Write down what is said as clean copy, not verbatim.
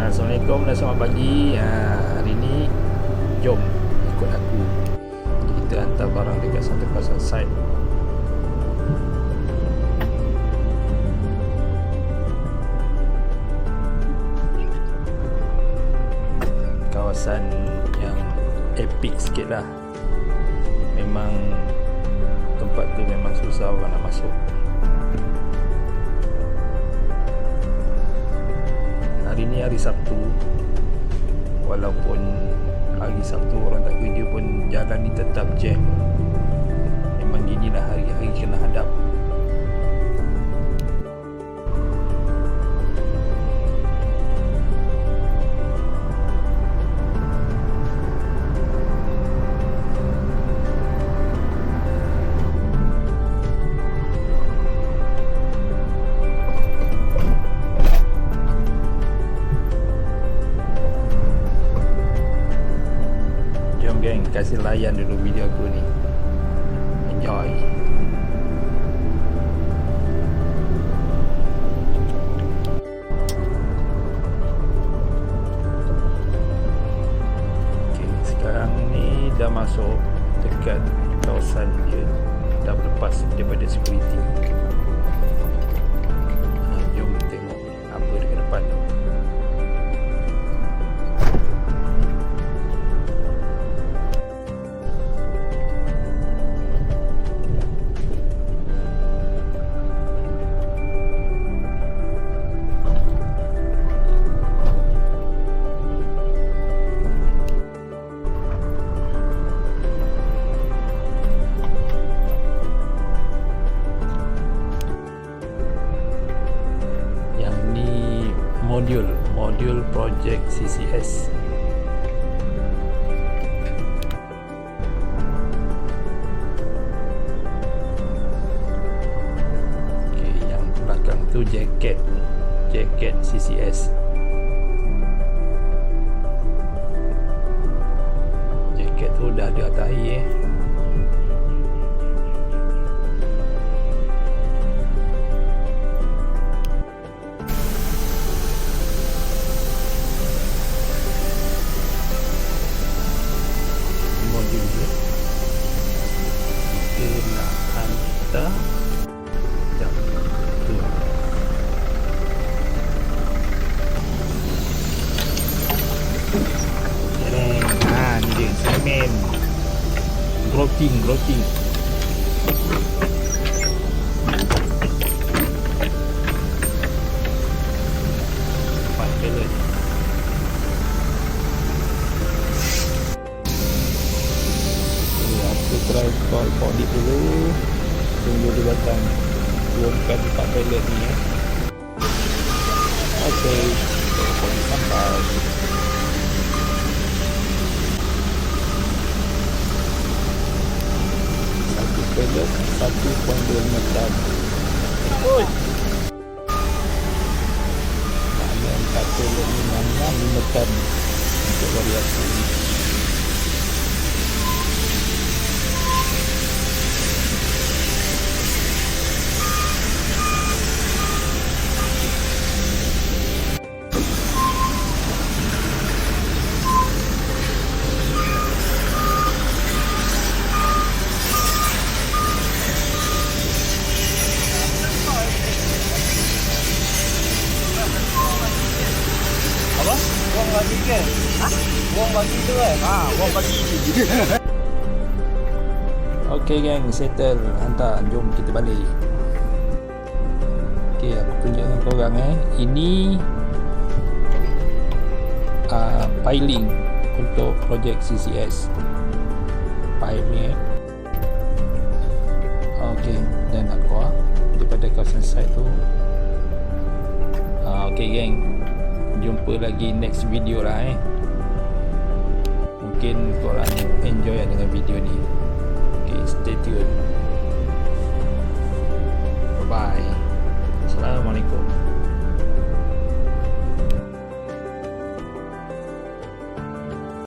Assalamualaikum dan selamat pagi. Hari ni jom ikut aku, kita hantar barang dekat satu kawasan site. Kawasan yang epic sikit lah. Memang tempat tu memang susah orang nak masuk. Hari ni hari Sabtu, walaupun hari Sabtu orang tak kerja pun jalan ni tetap jam. Memang ginilah hari-hari kena hadap. Geng, kasih layan dulu video aku ni. Enjoy. Okay, sekarang ni dah masuk dekat kawasan dia, dah lepas daripada security. Jom tengok apa dekat depan tu. Modul project CCS. Okay, yang belakang tu jaket CCS. Jaket tu dah ada atas air semen growing 4 pallet. Aku try call Polit dulu, tunggu dia datang turunkan 4 pallet ni ya. Okay, Polit sampai. Pallet 1.25 ton. Oi. Mana 4 pallet ni 5 ton untuk variasi. Buang bagi ke? Hah? Buang bagi tu kan? Buang bagi. Okay geng, settle, hantar, jom kita balik. Okay, aku tunjukkan korang ini piling untuk projek CCS. Pipe ni okay, dan nak keluar daripada kawasan site tu. Okay geng, jumpa lagi next video lah Mungkin korang enjoy dengan video ni. Okay, stay tune. Bye bye. Assalamualaikum.